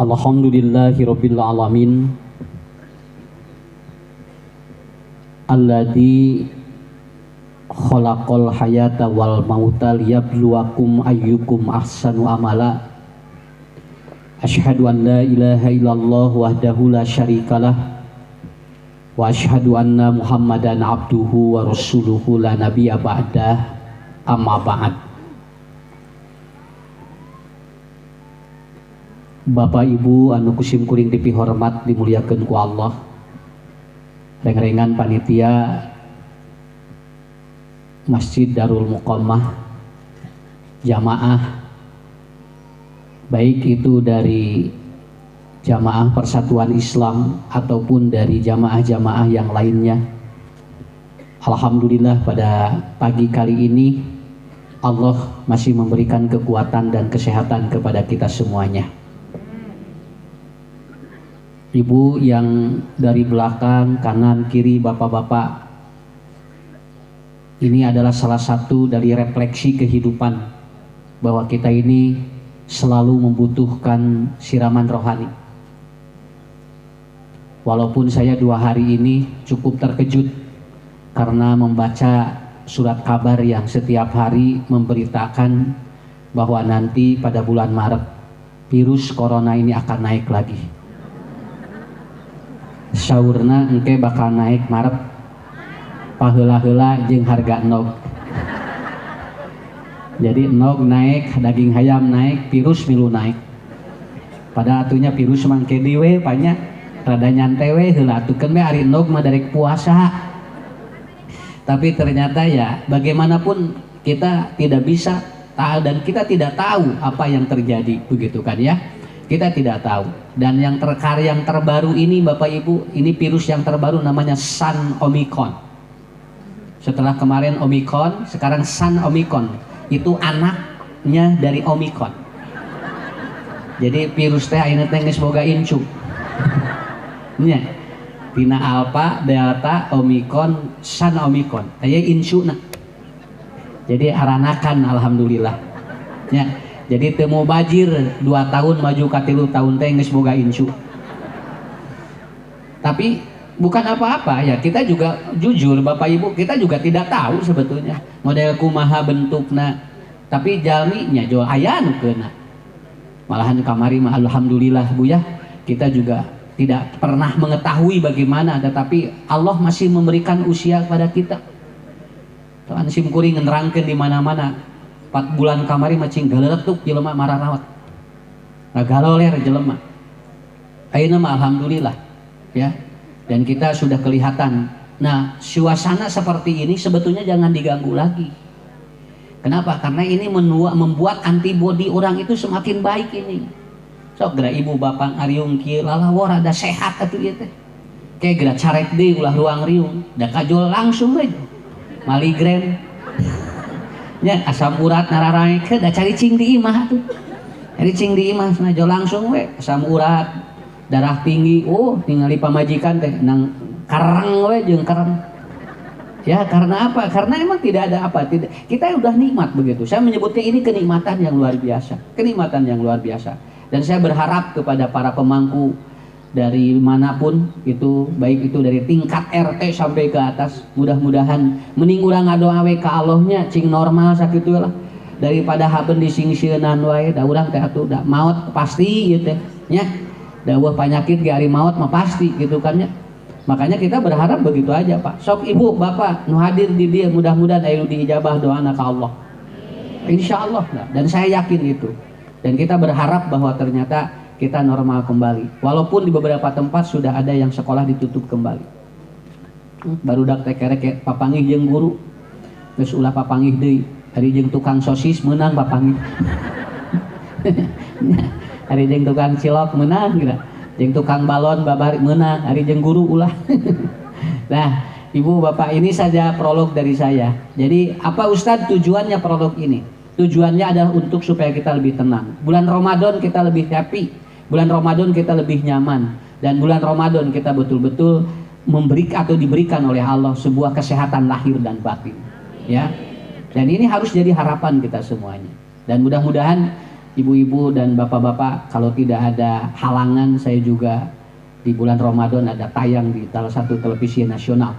Alhamdulillahirabbil alamin alladzi khalaqal hayata wal mauta liyabluwakum ayyukum ahsanu amala. Asyhadu an la ilaha illallah wahdahu la syarikalah wa asyhadu anna Muhammadan abduhu wa rasuluhu la nabiyya ba'dah, amma ba'd. Bapak Ibu anu kusim kuring dipi hormat dimuliakeun ku Allah, reng-rengan panitia Masjid Darul Muqammah jamaah, baik itu dari jamaah Persatuan Islam ataupun dari jamaah-jamaah yang lainnya. Alhamdulillah pada pagi kali ini Allah masih memberikan kekuatan dan kesehatan kepada kita semuanya. Ibu yang dari belakang, kanan, kiri, bapak-bapak, ini adalah salah satu dari refleksi kehidupan bahwa kita ini selalu membutuhkan siraman rohani. Walaupun saya 2 hari ini cukup terkejut karena membaca surat kabar yang setiap hari memberitakan bahwa nanti pada bulan Maret virus corona ini akan naik lagi. Saurna engke bakal naik Maret, paheula-heula jeung harga nog. Jadi nog naik, daging hayam naik, virus milu naik. Pada atunya virus mangke diwe banyak, rada nyantai we heula atukeun we ari nog mah darek puasa. Tapi ternyata ya bagaimanapun kita tidak bisa dan kita tidak tahu apa yang terjadi, begitu kan ya. Kita tidak tahu. Dan yang terbaru ini Bapak Ibu, ini virus yang terbaru namanya Sun Omicron. Setelah kemarin Omicron, sekarang Sun Omicron. Itu anaknya dari Omicron. Jadi virus teh ayeuna teh geus boga incu. Nya. Tina Alpha, Delta, Omicron, Sun Omicron. Aya insuna. Jadi aranakan alhamdulillah. Nya. Jadi teu bajir 2 tahun maju ka 3 tahun teh geus boga insu. Tapi bukan apa-apa ya, kita juga jujur Bapak Ibu, kita juga tidak tahu sebetulnya model kumaha bentukna. Tapi jalminya jo aya nu keuna. Malahan kamari mah alhamdulillah Bu ya, kita juga tidak pernah mengetahui bagaimana, tetapi Allah masih memberikan usia kepada kita. Tuhan sim kuring nerangkeun di mana-mana. 4 bulan kamari macing galeletuk jelema mararawat. Ngagaloler jelema. Ayeuna mah alhamdulillah ya. Dan kita sudah kelihatan. Nah, suasana seperti ini sebetulnya jangan diganggu lagi. Kenapa? Karena ini membuat antibodi orang itu semakin baik ini. Sok geura ibu bapak ngariung kieu lalawor ada sehat atuh ieu teh. Kayak geura carek deui ulah ruang riung, da kajol langsung we. Maligren. Ya asam urat nararaekeun da caricing di imah tuh. Caricing di imah najo langsung we asam urat, darah tinggi. Oh, ningali pamajikan teh nang kareng we jeung kerem. Ya karena apa? Karena emang tidak ada apa, tidak, kita udah nikmat begitu. Saya menyebutnya ini kenikmatan yang luar biasa. Kenikmatan yang luar biasa. Dan saya berharap kepada para pemangku dari manapun itu, baik itu dari tingkat RT sampai ke atas, mudah-mudahan mending urang ngadoa we ka Allahnya cing normal sakitu lah daripada haben disingsieunan wae. Da urang teh atuh da maot pasti ieu teh nya, dawuh penyakit ge ari maot mah pasti gitu kan ya. Makanya kita berharap begitu aja Pak. Sok ibu bapak nu hadir di dia mudah-mudahan aya diijabah doana ka Allah, insyaallah. Dan saya yakin itu, dan kita berharap bahwa ternyata kita normal kembali. Walaupun di beberapa tempat sudah ada yang sekolah ditutup kembali. Barudak teh kerek papangih jeung guru. Geus ulah papangih deui. Ari jeung tukang sosis meunang papangih. Ari jeung tukang cilok meunang kira. Jeung tukang balon babari meunang, ari jeung guru ulah. Nah, Ibu Bapak, ini saja prolog dari saya. Jadi, apa Ustadz tujuannya prolog ini? Tujuannya adalah untuk supaya kita lebih tenang. Bulan Ramadan kita lebih happy. Bulan Ramadan kita lebih nyaman, dan bulan Ramadan kita betul-betul diberikan oleh Allah sebuah kesehatan lahir dan batin, ya. Dan ini harus jadi harapan kita semuanya. Dan mudah-mudahan ibu-ibu dan bapak-bapak, kalau tidak ada halangan, saya juga di bulan Ramadan ada tayang di salah satu televisi nasional.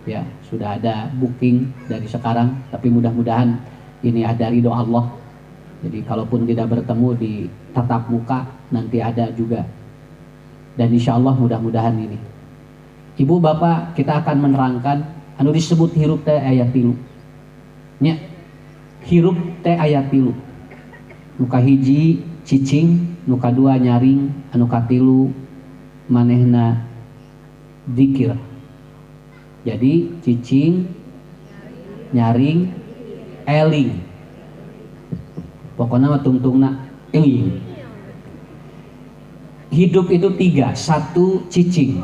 Ya, sudah ada booking dari sekarang, tapi mudah-mudahan ini ada ridho Allah. Jadi kalaupun tidak bertemu di tatap muka, nanti ada juga. Dan insya Allah mudah-mudahan ini. Ibu bapak, kita akan menerangkan anu disebut hirup teh ayat tilu. Nya, hirup teh ayat tilu. Nuka hiji cicing, nuka dua nyaring, anu katilu manehna dzikir. Jadi cicing, nyaring, eling. Pokoknya mah tungtungna eling. Hidup itu tiga. Satu, cicing,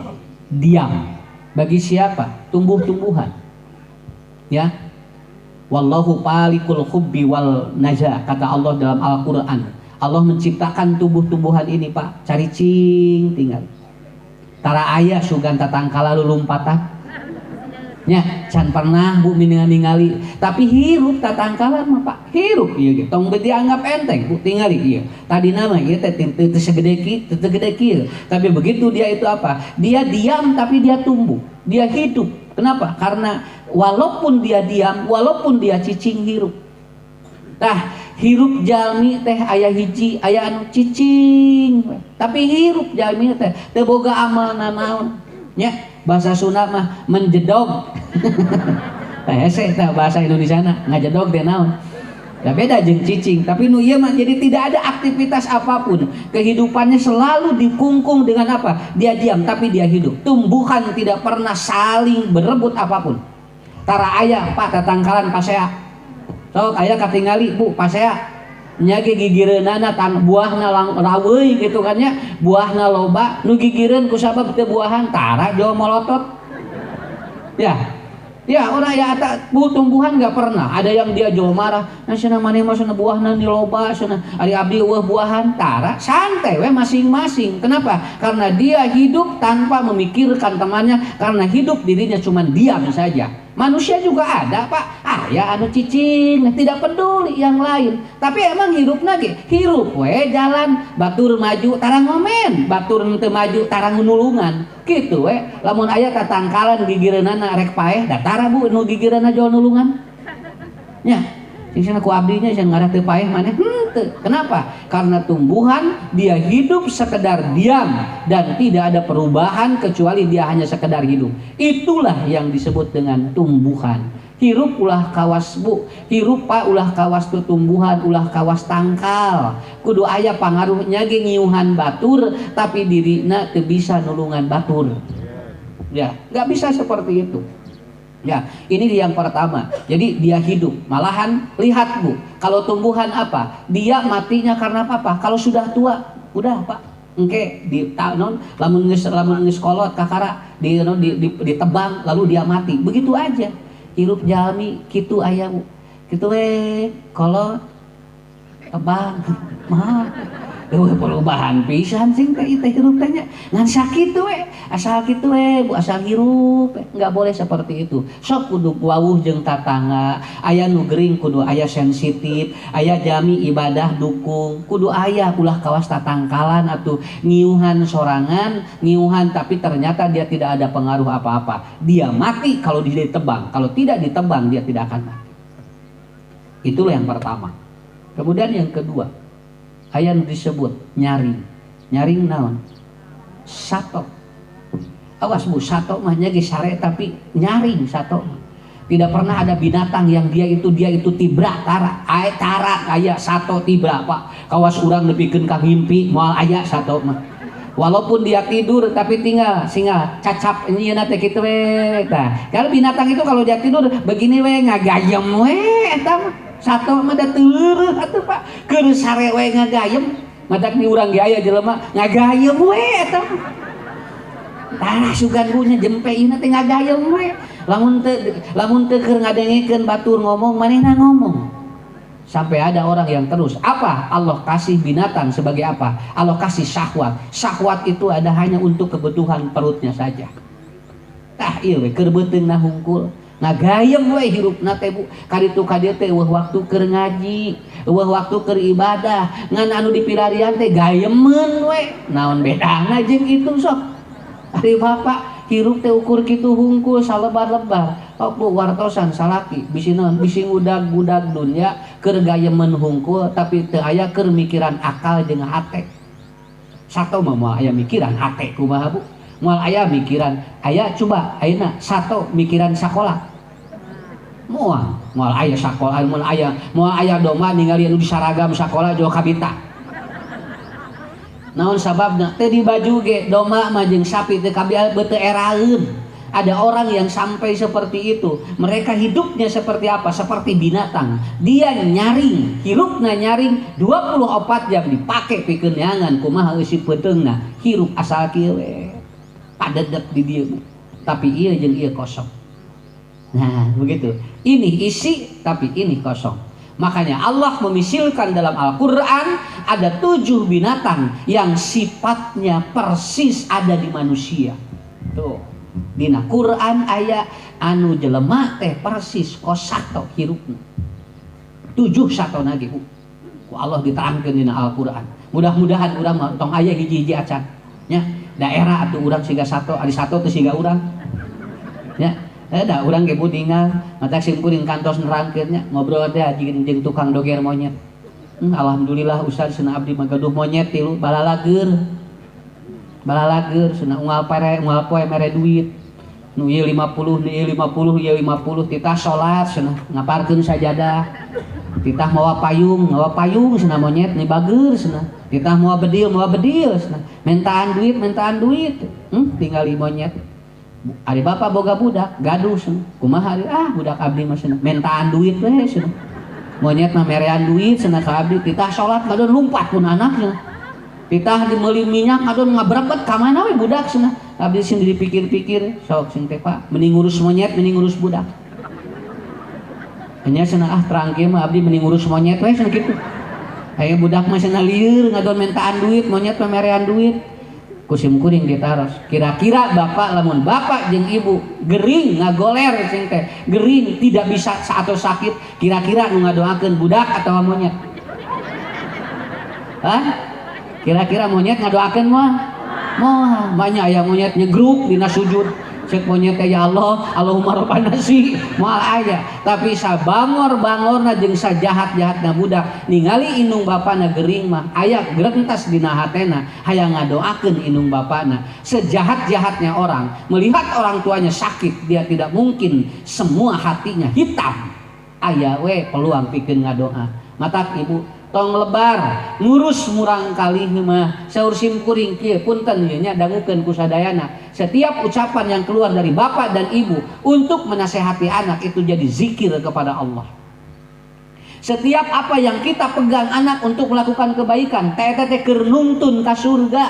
diam. Bagi siapa? Tumbuh-tumbuhan. Ya. Wallahu palikul hubbi wal naja, kata Allah dalam Al-Quran. Allah menciptakan tumbuh-tumbuhan ini, Pak. Cari cing tinggal. Tara ayah sugan tatangkala lulumpatan. Nya, can pernah Bu ningali, tapi hirup tatangkalan mah Pak. Hirup ieu ge. Tong dianggap enteng Bu tingali ieu. Tadi nama ieu teh teu segede kieu, teu gede kieu. Tapi begitu dia itu apa? Dia diam tapi dia tumbuh. Dia hidup. Kenapa? Karena walaupun dia diam, walaupun dia cicing hirup. Tah, hirup jalmi teh aya hiji, aya anu cicing. Tapi hirup jalmi teh teu boga amal nanaon. Nya, bahasa Sunda mah menjedog. Tah hese tah bahasa Indonesia na ngajedog teh naon? Ya beda jeung cicing, tapi nu ieu mah jadi tidak ada aktivitas apapun. Kehidupannya selalu dikungkung dengan apa? Dia diam tapi dia hidup. Tumbuhan tidak pernah saling berebut apapun. Tara aya Pak tatangkalan pasea. Sok aya katingali Bu pasea. Nya ge gigireunana tan buahna raweuy gitu kan nya. Buahna loba, nu gigireun ku sabab teu buahan tara jawa molotot. Ya. Ya, orang ya bu tumbuhan nggak pernah ada yang dia jual marah. Nah, sana maneh mah sana buahna ni loba, sana ari abdi eueuh buahan tara santai we masing-masing. Kenapa? Karena dia hidup tanpa memikirkan temannya, karena hidup dirinya cuma diam saja. Manusia juga ada Pak, ya anu cicing, tidak peduli yang lain. Tapi emang hidupna ge hirup we jalan, batur maju tarang ngomen, batur teu maju tarang nulungan. Gitu we, lamun aya tatangkalan gigireunana rek paeh, da tara Bu nu gigireunana jual nulungan. Nya, sing sana ku abdinya sing ngarah teu paeh maneh henteu. Kenapa? Karena tumbuhan dia hidup sekedar diam dan tidak ada perubahan kecuali dia hanya sekedar hidup. Itulah yang disebut dengan tumbuhan. Hirup ulah kawas Bu, hirup Pak ulah kawas tumbuhan, ulah kawas tangkal. Kudu aya pangaruhnya ge ngiuhan batur tapi dirina teu bisa nulungan batur. Ya, nggak bisa seperti itu. Ya, ini yang pertama. Jadi dia hidup. Malahan lihat Bu, kalau tumbuhan apa? Dia matinya karena apa? Kalau sudah tua, udah Pak. Engke di non lamun geus kolot kakara ditebang lalu dia mati. Begitu aja. Hirup jalmi kitu aya Bu. Kitu we kolot tebang. Mah eueuh perubahan pisan sing teh hirup teh nya ngan sakitu we asal kitu we Bu asal hirup enggak boleh seperti itu. Sok kudu wawuh jeung tatangga, aya nu gering kudu aya sensitif, aya jami ibadah dukung, kudu aya ulah kawas tatangkalan atuh ngiuhan sorangan, ngiuhan tapi ternyata dia tidak ada pengaruh apa-apa. Dia mati kalau ditebang, kalau tidak ditebang dia tidak akan mati. Itulah yang pertama. Kemudian yang kedua, aya nu disebut nyaring. Nyaring naon? Sato. Awas Bu, sato mah nya ge sare tapi nyaring sato. Tidak pernah ada binatang yang dia itu tibra tara. Aya sato tibra Pak. Kawas urang nepikeun ka ngimpi moal aya sato mah. Walaupun dia tidur tapi tinggal singa cacap nyieuna teh kitu we. Tah, kalau binatang itu kalau dia tidur begini we ngagayem we eta mah. Sato mah da teureureuh atuh Pak. Keur sare we ngagayem, matak di urang ge aya jelema ngagayem we eta mah. Tah sugan bunya jempe ieu teh ngagayem we. Lamun teu keur ngadengekeun batur ngomong manehna ngomong. Sampai ada orang yang terus apa? Allah kasih binatang sebagai apa? Allah kasih syahwat. Syahwat itu ada hanya untuk kebutuhan perutnya saja. Tah ieu we keur beuteungna hungkul. ngagayem we hirupna teh Bu, kaditu kadieu teh eueuh waktu keur ngaji, eueuh waktu keur ibadah, ngan anu dipilarian teh gayemeun we. Naon bedana jeung itu sok? Ari bapak hirup teh ukur kitu hungkul salebar-lebar. Oh Bu wartosan salaki bisi naon bisi ngudag-gudag dunya keur gayemeun hungkul tapi teu aya keur mikiran akal jeung hate. Sato mah moal aya mikiran hate kumaha Bu? Moal aya mikiran aya coba ayeuna sato mikiran sakola. Moal aya sakola, moal aya domba ningali anu disaragam sakola jo kabita. Naon sababna? Teu di baju ge domba mah jeung sapi teu kabeh beu teu eraeun. Ada orang yang sampai seperti itu. Mereka hidupnya seperti apa? Seperti binatang. Dia nyaring, hirupna nyaring 24 jam dipake pikeun neangan kumaha eusi peuteungna. Hirup asal kieu we. Padedek di dieu. Tapi ieu jeung ieu kosong. Nah, begitu. Ini isi tapi ini kosong. Makanya Allah memisilkan dalam Al-Qur'an ada 7 binatang yang sifatnya persis ada di manusia. Tuh. Dina Quran aya anu jelema teh persis kosato hirupna. 7 satona ge ku Allah diterangkeun dina Al-Qur'an. Mudah-mudahan urang mah tong aya hiji-hiji acan. Nya, daerah atuh urang siga sato, ari sato teh siga urang. Ya. Da urang ge budingal, mata simkuring kantos nerangkeun nya, ngobrol teh jeung tukang doger monyet. Alhamdulillah Ustaz cenah abdi magaduh monyet tilu balalager cenah unggal poe mere duit. Nu ieu 50, nu ieu 50, ieu 50 titah salat cenah ngaparkeun sajadah. Titah mawa payung cenah monyet ni bageur cenah. Titah mawa bedil cenah. Mentaan duit. Tinggali monyet. Ari bapak boga budak gaduh cenah. Kumaha ari budak abdi mah cenah mentaan duit we cenah. Monyet mah merean duit cenah ka abdi titah salat ngadeun lumpat pun anaknya. Titah dimeuli minyak ngadeun ngabrebet ka mana we budak cenah. Abdi sing dipikir-pikir sok sing teh Pak mending ngurus monyet mending ngurus budak. Nya cenah terang kieu mah abdi mending ngurus monyet we cenah kitu. Aya budak mah cenah lieur ngadeun mentaan duit monyet mah merean duit. Kusim kuring ditaros. Kira-kira bapak lamun bapak jeung ibu gering ngagoler sing teh gering tidak bisa atau sakit kira-kira nu ngadoakeun budak atau monyet? Hah? Kira-kira monyet ngadoakeun moal? Moal. Banyak aya monyet nyegruk dina sujud. Cek monyet ya Allah, Allahumma rabbana si moal aya. Tapi sabangor-bangorna jeung sajahat-jahatna budak ningali indung bapana gering mah aya grentas dina hatena hayang ngadoakeun indung bapana. Sejahat-jahatnya orang melihat orang tuanya sakit dia tidak mungkin semua hatinya hitam. Aya we peluang pikeun ngadoa. Matak ibu tong lebar ngurus murang kali mah saur sim kuring kieu punten ieu nya dangukeun ku sadayana. Setiap ucapan yang keluar dari bapak dan ibu untuk menasehati anak itu jadi zikir kepada Allah. Setiap apa yang kita pegang anak untuk melakukan kebaikan teh keur nuntun ka surga.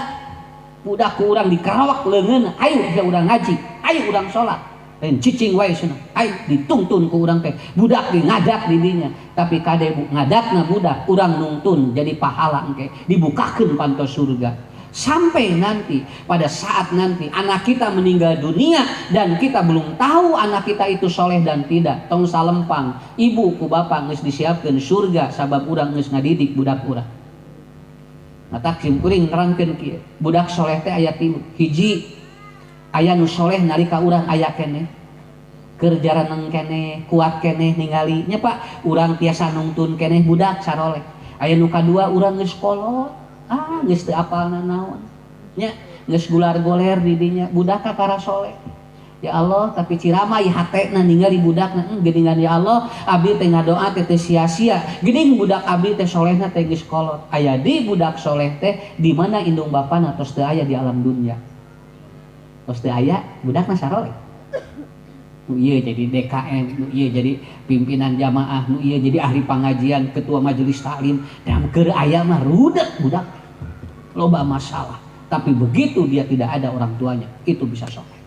Budak ku urang dikarawak leungeun, ayo ya urang ngaji, ayo urang salat. Lain cicing wae cenah. Ayo dituntun ku urang teh. Budak di ngadak di dinya. Tapi kade ngadakna budak urang nuntun jadi pahala engke dibukakeun pantos surga. Sampai nanti pada saat nanti anak kita meninggal dunia dan kita belum tahu anak kita itu soleh dan tidak. Tong salempang ibu ku bapak geus disiapkeun surga sabab urang geus ngadidik budak urang. Matak sim kuring nerangkeun kieu. Budak soleh teh aya 3. Hiji aya nu soleh nalika urang aya keneh. Keur jaraneng keneh, kuat keneh ningali nya Pak, urang tiasa nungtun keneh budak saroleh. Aya nu kadua urang geus kolot. Geus teu apalna naon. Nya geus gular-goler di dinya budak kakara soleh. Ya Allah, tapi ciramai hatena ningali budakna geuningan ya Allah, abdi teh ngadoa teh sia-sia. Geuning budak abdi teh solehna teh geus kolot. Aya di budak soleh teh di mana indung bapana tos teu aya di alam dunya. Tos teu aya budakna saroleh. Nu ieu jadi DKM, nu ieu jadi pimpinan jamaah, nu ieu jadi ahli pengajian, ketua majelis taklim. Dan keur aya mah rudet budak. Loba masalah. Tapi begitu dia tidak ada orang tuanya, itu bisa soleh.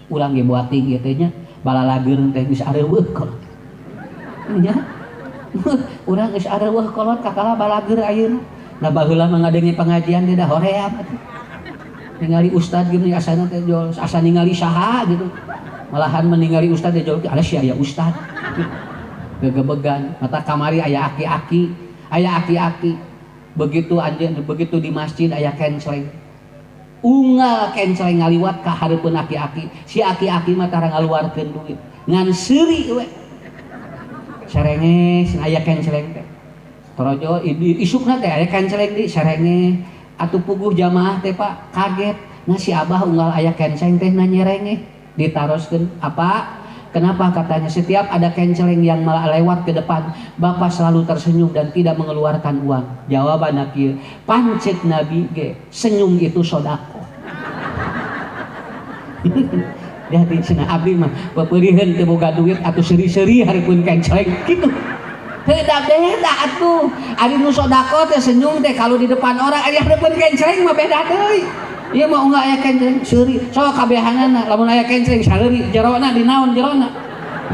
Urang ge buating ieu teh nya balalageun teh geus areueuh kolot. Nya. Urang geus areueuh kolot kakala balageur ayeuna. Da baheula mah ngadengi pengajian teh da hoream atuh. Ningali ustad geuning asana teh asa ningali saha gitu. malahan meninggali ustad dijawab ada si aya ustad gegebegan mata kamari aya aki-aki begitu anjeun begitu di masjid aya kenceleng unggal kenceleng ngaliwat ka hareupeun aki-aki si aki-aki mah tara ngaluarkeun duit ngan seuri we sarenge aya kenceleng teh torojo isukna teh aya kenceleng di sarenge atuh puguh jamaah teh Pak kaget nah si abah unggal aya kenceleng teh nanyerenge ditaroskeun apa kenapa katanya setiap ada kenceleng yang malah lewat ke depan Bapak selalu tersenyum dan tidak mengeluarkan uang jawaban kieu pancet Nabi ge senyum itu sodako jadi cenah abdi mah pepeuriheun teu boga duit atuh seuri-seuri hareupeun kenceleng kitu beda atuh ari nu sodako teh senyum teh kalau di depan orang ari hareupeun kenceleng mah beda deui ieu mah unggal aya kenceleng seuri so kabehanana lamun aya kenceleng sareuri jerona dinaon jerona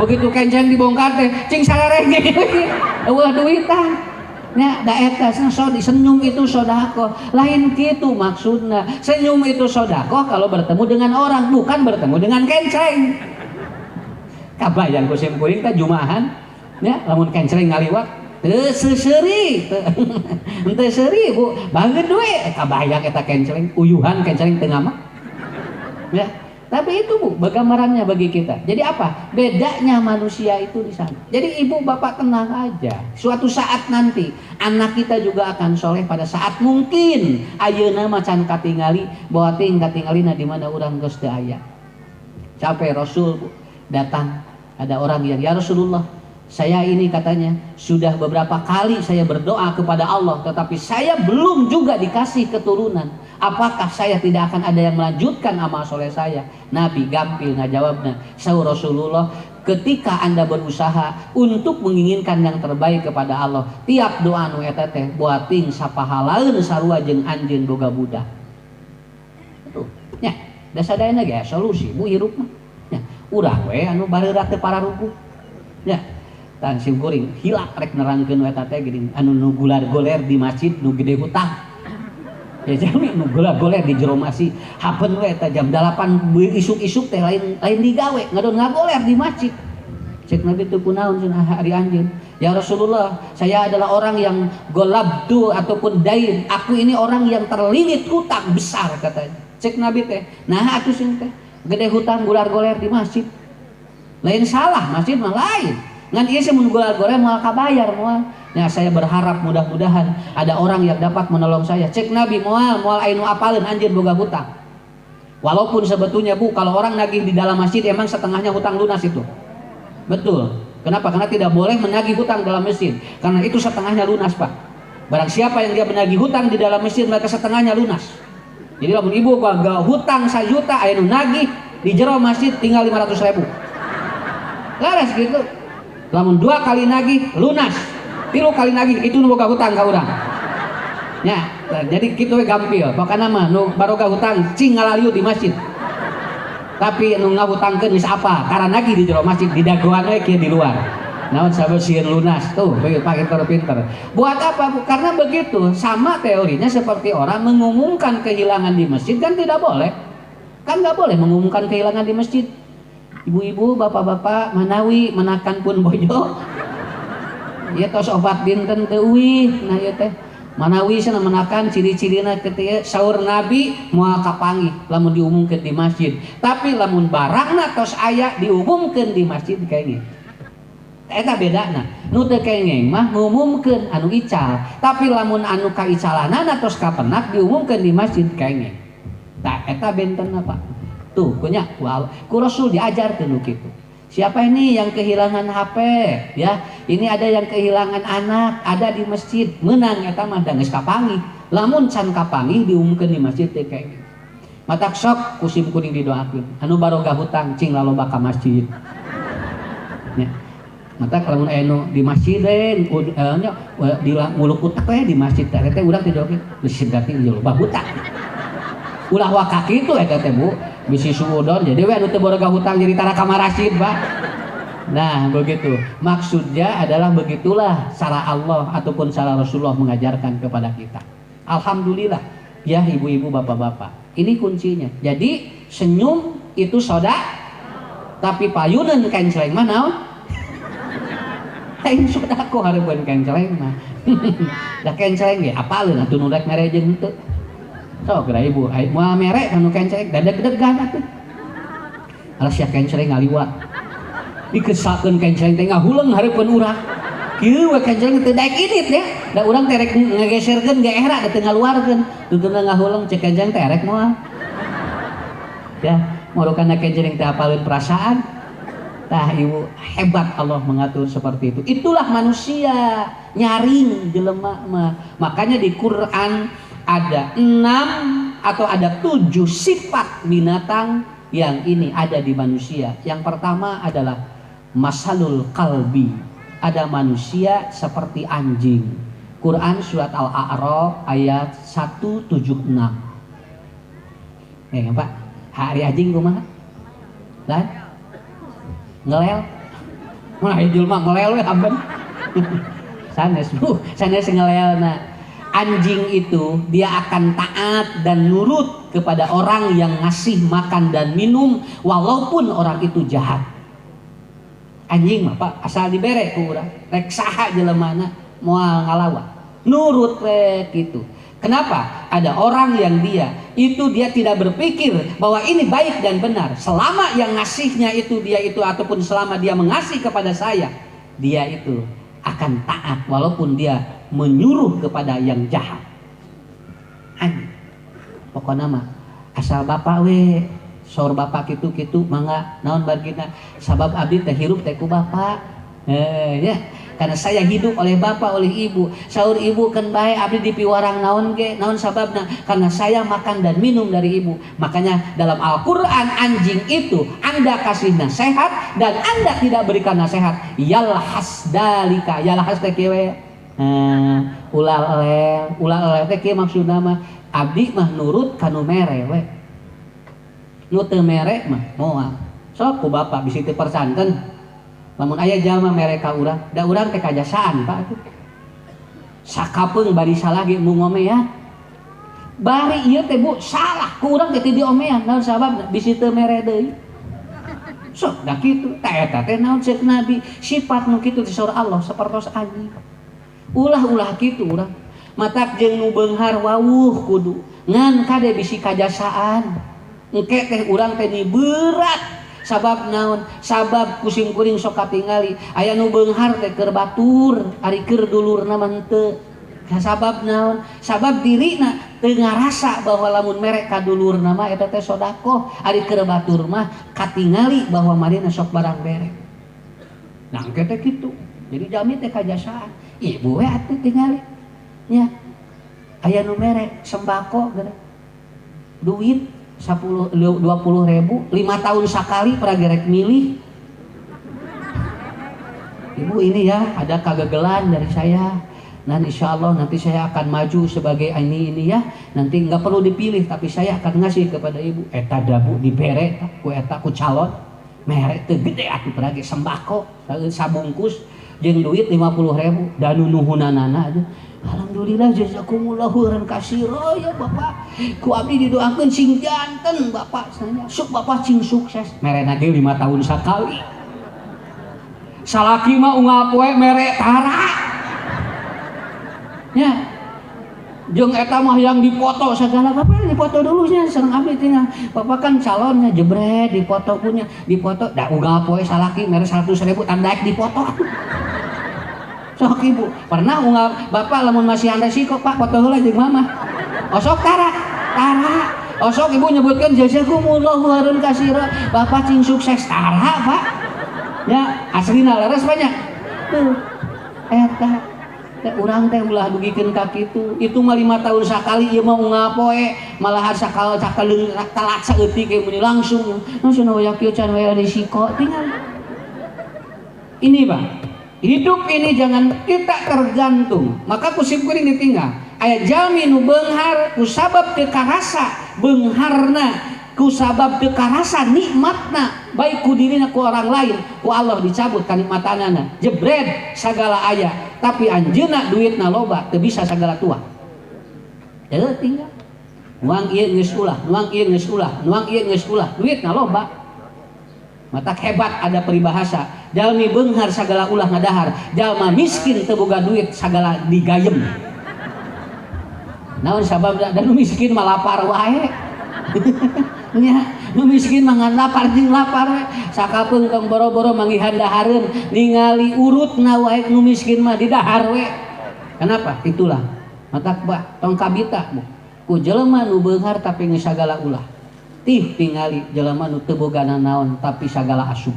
begitu kenceleng dibongkar teh cing sarerenge eueuh duitan nya da eta senyum itu sodako lain kitu maksudna senyum itu sodako kalau bertemu dengan orang bukan bertemu dengan kenceleng kabayang ku sim kuring teh jumahan nya lamun kenceleng ngaliwat teu seuri henteu seuri Bu banget we kabayang eta kenceleng uyuhan kenceleng teu ngama ya tapi itu Bu gambarannya bagi kita jadi apa bedanya manusia itu di sana jadi ibu bapak tenang aja suatu saat nanti anak kita juga akan soleh pada saat mungkin ayeuna macan katingali bawa katingalina di mana urang geus teu aya sampai Rasul Bu datang ada orang yang ya Rasulullah saya ini katanya sudah beberapa kali saya berdoa kepada Allah tetapi saya belum juga dikasih keturunan apakah saya tidak akan ada yang melanjutkan amal soleh saya Nabi gampil ngajawabna saur Rasulullah ketika anda berusaha untuk menginginkan yang terbaik kepada Allah tiap doa nu eta teh boating sapahalaeun sarua jeung anjeun boga budak tuh nya da sadayana ge solusi Bu hirup mah nya urang we anu bareurak teu pararuku nya tan sim kuring hilak rek nerangkeun eta teh geuning anu nu gular-goler di masjid nu gede hutang ya jami nu gular-goler di jero masjid hapeun we eta jam 8 isuk-isuk teh lain digawe ngadon ngagoler di masjid cek Nabi teu kunaon cenah hari anjeun ya Rasulullah saya adalah orang yang golabtu ataupun dain aku ini orang yang terlilit hutang besar katanya cek Nabi teh nah atuh sing teh gede hutang gular-goler di masjid lain salah masjid mah lain ngan ieu sih mun goler moal kabayar moal ya saya berharap mudah-mudahan ada orang yang dapat menolong saya cek Nabi moal anu apaleun anjeun boga hutang walaupun sebetulnya Bu kalau orang nagih di dalam masjid emang setengahnya hutang lunas itu betul kenapa karena tidak boleh menagih hutang dalam masjid karena itu setengahnya lunas Pak barang siapa yang dia menagih hutang di dalam masjid maka setengahnya lunas jadi lamun ibu gak hutang 1 juta anu nagih di jero masjid tinggal 500.000 laras gitu lamun 2 kali nagih lunas 3 kali nagih itu nu boga hutang ka urang nya jadi kitu we gampil pokona mah nu baroga hutang cing ngalaliu di masjid tapi nu ngahutangkeun geus apa karena nagih di jero masjid di dagoan we kieu di luar naon sabeueun lunas tuh pinter buat apa Bu karena begitu sama teorinya seperti orang mengumumkan kehilangan di masjid kan tidak boleh kan nggak boleh mengumumkan kehilangan di masjid ibu-ibu, bapak-bapak, manawi menakan pun bojo ieu tos obat dinten teu euih nah ieu teh manawi cenah menakan ciri-cirina ketika saur Nabi moal kapanggih lamun diumumkeun di masjid tapi lamun barangna tos aya diumumkeun di masjid kayaknya eta bedana nu teu kengeng mah ngumumkeun anu ical tapi lamun anu kaicalanana tos kapenak diumumkeun di masjid kengeng tah eta benten apa tuh punya ku Rasul diajarkeun kitu siapa ini yang kehilangan HP ya ini ada yang kehilangan anak ada di masjid menang eta mah da geus kapanggih lamun can kapanggih diumumkeun di masjid teh kengeng matak sok kusim kuning didoakeun anu barokah hutang cing laloba ka masjid nya mata kalau anu di masjid nya di muluk utak we di masjid teh urang teh joget geus berarti loba hutang ulah wakak itu eta teh Bu bisi suudon jadi we anu teu boga hutang jadi tara ka masjid Pak nah begitu maksudnya adalah begitulah cara Allah ataupun cara Rasulullah mengajarkan kepada kita alhamdulillah ya ibu-ibu bapak-bapak ini kuncinya jadi senyum itu tapi payunan kenceleng mah naon? Aing sodako hareupeun kenceleng mah. Da kenceleng ge apaleun atuh nu rek mere jeung henteu. Sok da ibu, ai moal mere anu kenceleng dadeg-degan atuh. Alas sia kenceleng ngaliwat. Dikesakeun kenceleng teh ngahuleung hareupeun urang. Kieu we kenceleng teu daek idit ya. Da urang teh rek ngageserkeun ge era da teu ngaluarkeun. Tutuna ngahuleung cek kenceleng teh rek moal. Ya, morokanna kenceleng teh apaleun perasaan. Tah ibu, hebat Allah mengatur seperti itu. Itulah manusia, nyaring jelema mah. Makanya di Quran ada 6 atau ada 7 sifat binatang yang ini ada di manusia. Yang pertama adalah masalul qalbi. Ada manusia seperti anjing. Quran surat Al-A'raf ayat 176. Pak, hari anjing kumaha? Lan? Ngelel? Mana jelema ngelel we amben. Sanes ngelelna. Anjing itu dia akan taat dan nurut kepada orang yang ngasih makan dan minum walaupun orang itu jahat. Anjing mah Pak asal dibere ku urang rek saha jelemana moal ngalawan nurut rek gitu. Kenapa? Ada orang yang dia tidak berpikir bahwa ini baik dan benar. Selama yang ngasihnya itu dia itu ataupun selama dia mengasih kepada saya, dia itu akan taat walaupun dia menyuruh kepada yang jahat. Anjing. Pokoknya mah asal bapak we saur bapak kitu-kitu mangga naon bargina sabab abdi teh hirup teh ku bapak. Ya, karena saya hidup oleh bapak oleh ibu. Saur ibu kan bae abdi dipiwarang naon ge? Naon sababna? Karena saya makan dan minum dari ibu. Makanya dalam Al-Qur'an anjing itu Anda kasih nasihat dan Anda tidak berikan nasihat. Yalhas dalika. Yalhas teh kieu ulah teh kieu maksudna mah abdi mah nurut kanu mere we. Nu teu mere mah moal. Sok ku bapak bisi teu persanten. Lamun aya jalma mere ka urang, da urang teh kajasaan Pak atuh. Sakapeung bari salah ge nu ngomean. Bari ieu teh Bu salah ku urang teh teu diomean, naon sabab bisi teu mere deui. Sok da kitu, tah eta teh naon ceuk Nabi, sifat nu kitu ti surah Allah sapertos anjing. Ulah-ulah kitu urang. Matak jeung nu beunghar wawuh kudu ngan kade bisi kajasaan. Engke teh urang teh berat sabab naon sabab kusim kuring sok katingali aya nu beunghar teh keur batur ari keur dulurna mah henteu sabab naon sabab dirina teu ngarasa bahwa lamun mere ka dulurna mah eta teh sedekah ari keur batur mah katingali bahwa marina sok barang bere. Nah engke teh kitu jadi jami teh kajasaan ibu we atuh tingali nya aya nu mere sembako geura duit 20.000 5 tahun sekali pragerek milih. Ibu ini ya ada kegagalan dari saya dan insya Allah nanti saya akan maju sebagai ini ya nanti nggak perlu dipilih tapi saya akan ngasih kepada ibu eta dabu dibere ku eta ku calon merek teu gede atuh prage sembako sabungkus jeung duit 50.000 dan nuhunanana aja. Alhamdulillah jazakumullahu khairan katsira ya Bapak. Ku abdi didoakeun sing janten Bapak sana. Sok Bapak cing sukses. Merena ge 5 tahun sakali. Salaki mah unggal poe mere tara. Ya. Jeung eta mah yang dipoto segala Bapak dipoto dulu nya sareng abdi tinggal. Bapak kan calonnya jebret dipoto punya dipoto da unggal poe salaki mere 100.000 tandaek dipoto. Sok ibu pernah unggal bapak lamun masih anda sih kok Pak foto heula jeung mama osok tara osok ibu nyebutkan jazakumullahu khairan katsira bapak cing sukses tara Pak ya aslina leres banyak tuh eta teh urang teh ulah dugikeun ka kitu itu mah 5 tahun sakali ieu mah unggal poe malahan sakal sakaleung talat saeutik ge muni langsung langsung we kieu can we risiko tinggal ini Pak. Hidup ini jangan kita tergantung. Maka kusim kuring ditinggal. Aya jalmi nu beunghar kusabab teu karasa beungharna, kusabab teu karasa nikmatna baik ku dirina ku orang lain, ku Allah dicabut kanikmatanana. Jebret sagala aya, tapi anjeunna duitna loba teu bisa sagala tua. Teu tinggal. Nuang ieu geus ulah, nuang ieu geus ulah, nuang ieu geus ulah, duitna loba. Matak hebat ada peribahasa, jalmi beunghar sagala ulah ngadahar, jalma miskin teu boga duit sagala digayem. Naon sababna? Dan miskin mah lapar wae. Nya, nu miskin mah ngan lapar jeung lapar we. Sakapeung kang boro-boro manggihan dahareun ningali urutna wae nu miskin mah didahar we. Kenapa? Itulah. Matak bah tong kabita ku jelema nu beunghar tapi geus sagala ulah. Tih tingali jelema nu teu boga naon tapi sagala asup.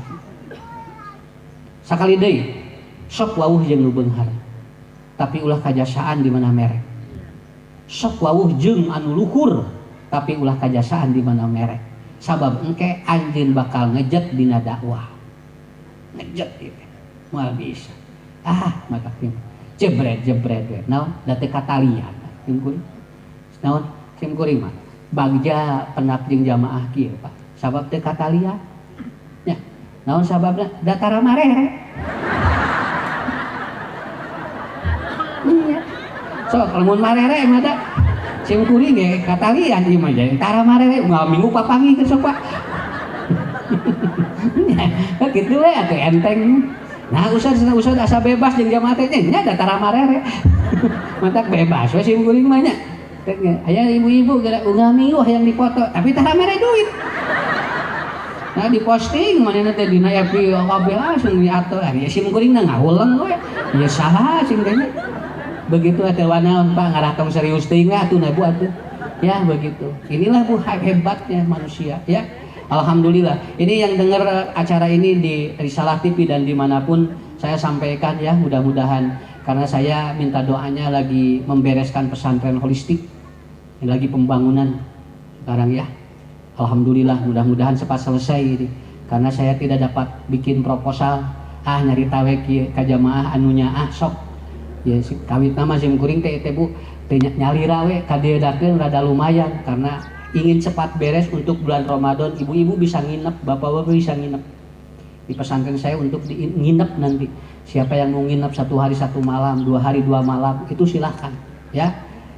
Sakali deui sok wawuh jeung nu beunghar. Tapi ulah kajasaan di mana merek. Sok wawuh jeung anu luhur tapi ulah kajasaan di mana merek. Sabab engke anjeun bakal ngejet dina dakwah. Ngejet ieu moal bisa. Mata kim jebret we. Naon da teu katalian. Simkuring. Naon simkuring mah bagja penak jeung jamaah kieu Pak. Sabab teu katalian. Nya. Naon sababna? Da tara marere. Iya. Sok lamun marere mah da simkuring ge katalian ieu mah jadi tara marere unggal minggu papangi teh sok Pak. Kitu we atuh enteng. Nah usah asa bebas jeung jamaah teh nya da tara marere. Matak bebas we simkuring mah nya. Aya ibu-ibu geura unggal minggu hayang dipoto tapi tara mere duit. Nah diposting manehna teh dina FB KB langsung diatur ari simkuringna ngawuleng we. Ya saha simkuringna. Begitu atuh wanaon Pak ngarah tong serius teuing atuh na Bu atuh. Ya begitu. Inilah Bu hebatnya manusia ya. Alhamdulillah. Ini yang dengar acara ini di Risalah TV dan dimanapun saya sampaikan ya mudah-mudahan karena saya minta doanya lagi membereskan pesantren holistik. Ini lagi pembangunan sekarang ya. Alhamdulillah mudah-mudahan cepat selesai ini. Karena saya tidak dapat bikin proposal nyarita we kieu ka jamaah anunya sok ya kawit nama simkuring teh Bu teh nyalira we kadeudakeun rada lumayan karena ingin cepat beres untuk bulan Ramadan. Ibu-ibu bisa nginep, bapak-bapak bisa nginep di pesantren saya untuk nginep nanti. Siapa yang mau nginep 1 hari 1 malam, 2 hari 2 malam itu silahkan ya.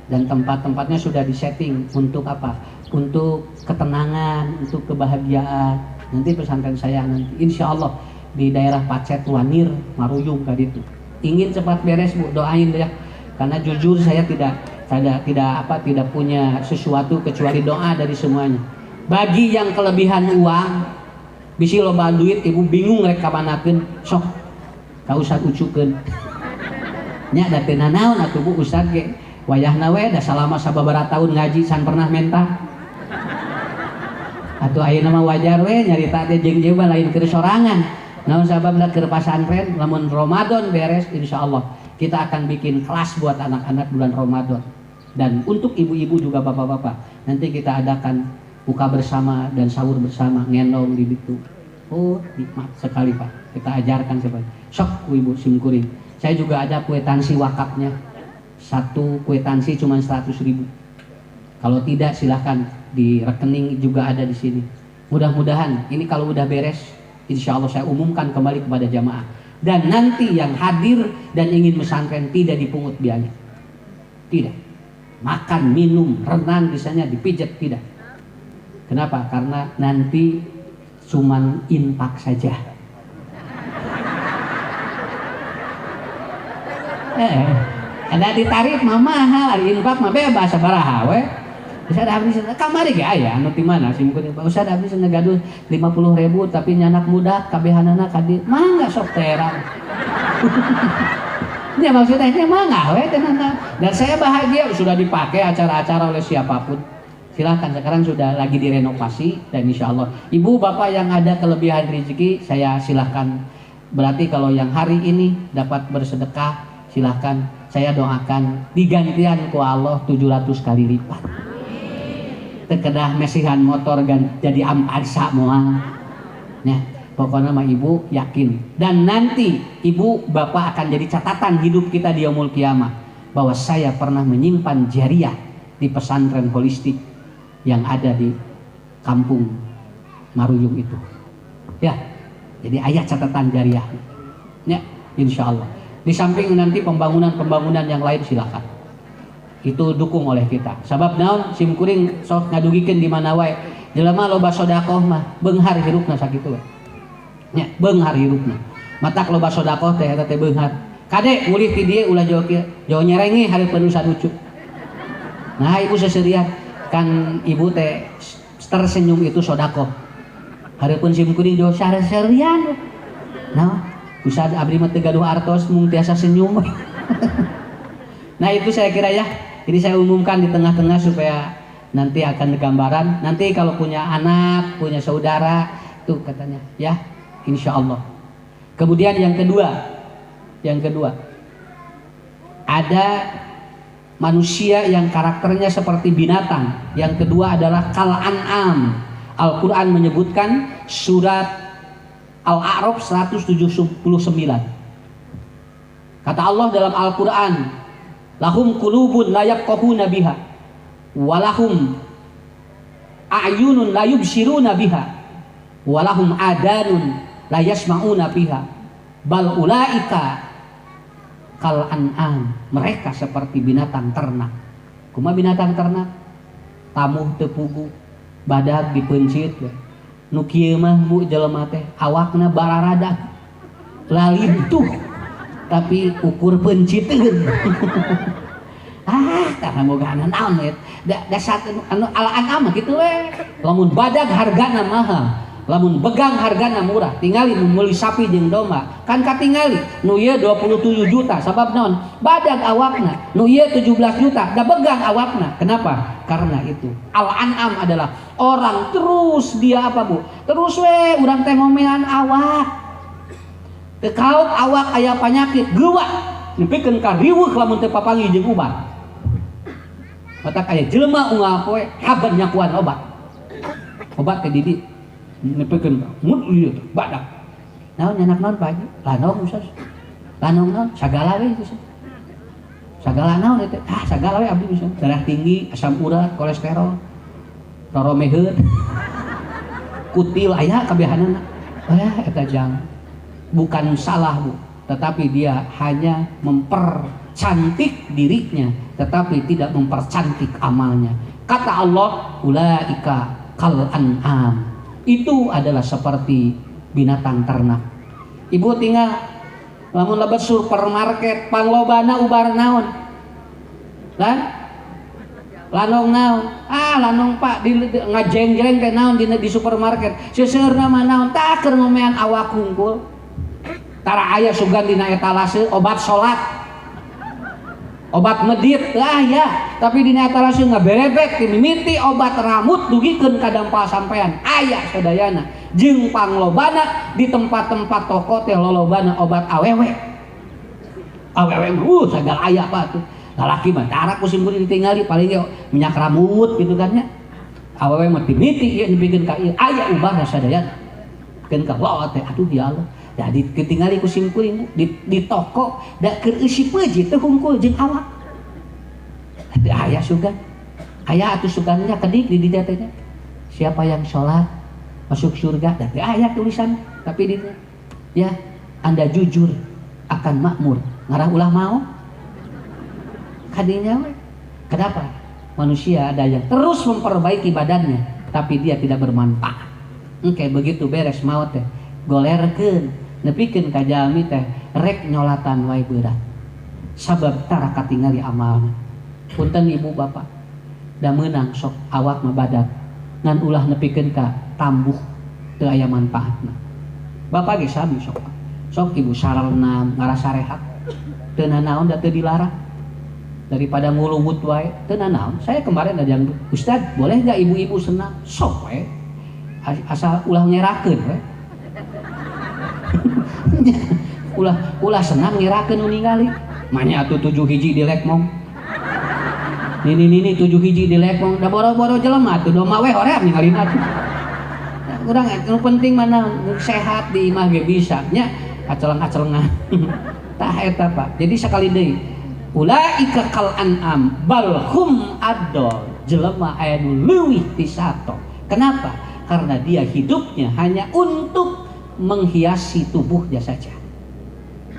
Dan tempat-tempatnya sudah disetting untuk apa? Untuk ketenangan, untuk kebahagiaan. Nanti pesantren saya nanti insya Allah di daerah Pacet Wanir Maruyung tadi itu. Ingin cepat beres Bu, doain ya. Karena jujur saya tidak punya sesuatu kecuali doa dari semuanya. Bagi yang kelebihan uang, bisi loba duit ibu bingung rek kamanakeun, sok ka Ustad ucukeun. Nya da teu naon atuh Bu Ustad ge. Wayahna we da salama sababaraha taun ngaji san pernah mentah. Atuh ayeuna mah wajar we nyarita teh jeung jeung lain keur sorangan. Namun sababna keur pasantren lamun Ramadan beres insyaallah kita akan bikin kelas buat anak-anak bulan Ramadan. Dan untuk ibu-ibu juga bapak-bapak nanti kita adakan buka bersama dan sahur bersama ngendong di situ. Oh nikmat sekali Pak. Kita ajarkan seperti sok ibu simkuring. Saya juga ada kwitansi wakafnya. Satu kwitansi cuma 100.000. Kalau tidak silahkan di rekening juga ada di sini. Mudah-mudahan ini kalau udah beres insya Allah saya umumkan kembali kepada jamaah. Dan nanti yang hadir dan ingin pesantren tidak dipungut biaya. Tidak. Makan, minum, renang misalnya dipijat tidak. Kenapa? Karena nanti cuman infak saja. Ada ditarif mah mahal, infak mah bebas sabaraha we. Bisa ada habis kamari ge aya anu ti mana simkuring usah ada habis negaduh 50.000 tapi nyanak muda kabehanana kadi mangga sok terang. Ya maksudnya mangga we tenana. Dan saya bahagia sudah dipakai acara-acara oleh siapapun. Silakan sekarang sudah lagi direnovasi dan insya Allah ibu bapak yang ada kelebihan rezeki saya silahkan. Berarti kalau yang hari ini dapat bersedekah silahkan saya doakan digantian ku Allah 700 kali lipat. Tekedah mesihan motor jadi amparsa moal. Nah, pokoknya mah ibu yakin. Dan nanti ibu bapak akan jadi catatan hidup kita di yaumul kiamah bahwa saya pernah menyimpan jariah di pesantren holistik yang ada di kampung Maruyung itu. Ya, jadi ayat catatan jariah. Ya, insya Allah. Di samping nanti pembangunan yang lain silakan. Itu dukung oleh kita. Sabab naon simkuring sok ngadugikeun di mana wae. Jelema loba sedekah mah beunghar hirupna sakitu we. nya beunghar hirupna matak loba sedekah teh eta teh beunghar kade mulih ti dieu ulah jauh kieu jauh nyerengi hareupeun saducu nah ibu seserian kan ibu teh tersenyum itu sedekah hareupeun sim kuring jauh seserian nah usah abdi mah teu gaduh artos mung tiasa senyum nah itu saya kira ya ini saya umumkan di tengah-tengah supaya nanti akan gambaran nanti kalau punya anak punya saudara tuh katanya ya insya Allah. Kemudian yang kedua ada manusia yang karakternya seperti binatang. Yang kedua adalah kal an'am. Al-Quran menyebutkan surat Al-A'raf 179. Kata Allah dalam Al-Quran, lahum qulubun la yafqahuna biha walahum a'yunun la yubsiruna biha walahum adanun la yasma'una biha bal ulaika kal an'am. Mereka seperti binatang ternak. Kumaha binatang ternak? Tamuh teu pugu, badag dipencit we. Nu kieu mah bu jelema teh awakna bararadag. Lalintuh tapi ukur penciteun. Karena bogana naon we da satu anu ala-ala mah kitu we lamun badag hargana mahal lamun begang hargana murah tingali meuli sapi jeung domba kan katingali nu ieu 27 juta sabab naon badag awakna nu ieu 17 juta da begang awakna kenapa karena itu al-an'am adalah orang terus dia apa bu terus we urang teh ngomean awak teu kaot awak aya panyakit geuwah nepikeun ka riweuh lamun teu papanggih jeung ubat. Matak aya jelema unggal poe haban nyakuan obat ke didi nepikeun mut ieu badak naon nyanak naon Pak Haji lanong usas lanong naon sagala we itu sagala naon eta sagala we abdi bisa darah tinggi asam urat kolesterol roromeheun kutil aya kabehanana eta jang bukan salah bu tetapi dia hanya mempercantik dirinya tetapi tidak mempercantik amalnya. Kata Allah ulaika kal an'am, itu adalah seperti binatang ternak. Ibu tinggal lamun lebat supermarket panglobana ubar naon lan lanong naon lanong Pak di ngajeng-jeng teh naon di supermarket seuseurna mah naon tah keur ngomean awak hungkul tara aya sugan dina etalase obat salat obat medit ya tapi dina etalase ngaberebek mimiti obat rambut dugikeun ka dampal sampean aya sadayana jeung panglobana di tempat-tempat toko teh lolobana obat awewe sagala aya Pak tuh lalaki mah tara kusim kuring ditingali paling ge minyak rambut gitu kan nya awewe mah timiti ieu dipikeun ka ieu aya ubahna sadayana keun ka Allah teh aduh ya Allah da ditingali kusim kuring di toko da keur eusi peuji teh hungkul jeung awak teu aya sugan aya atuh sugannya kedik di dinya teh siapa yang sholat masuk surga da teu aya tulisan tapi di ya Anda jujur akan makmur ngarah ulah mau kadinya we. Kenapa? Manusia ada yang terus memperbaiki badannya tapi dia tidak bermanfaat. Kayak begitu beres maut teh golerkeun nepikeun ka jalmi teh rek nyolatan wae beurang. Sabab tara katingali amalna. Punten ibu bapak da meunang sok awak mah badag ngan ulah nepikeun ka tambuh teu aya manfaatna. Bapak ge sami sok ibu sarana ngarasa rehat teu nanaon da teu dilarang. Daripada nguluwut wae teu nanaon. Saya kemarin ada yang Ustaz boleh nggak ibu-ibu senam sok we asal ulah nyerakeun we ulah senam nyerakeun nu ningali manya atuh 7 hiji di lekmong nini 7 hiji di lekmong da boro-boro jelema atuh doma we hoream ningali atuh urang nu penting mana sehat di imah ge bisa nya aceleng-acelengan tah eta Pak. Jadi sakali deui ulaika kal an'am bal hum adol jelema aya nu leuwih ti sato. Kenapa? Karena dia hidupnya hanya untuk menghiasi tubuhnya saja.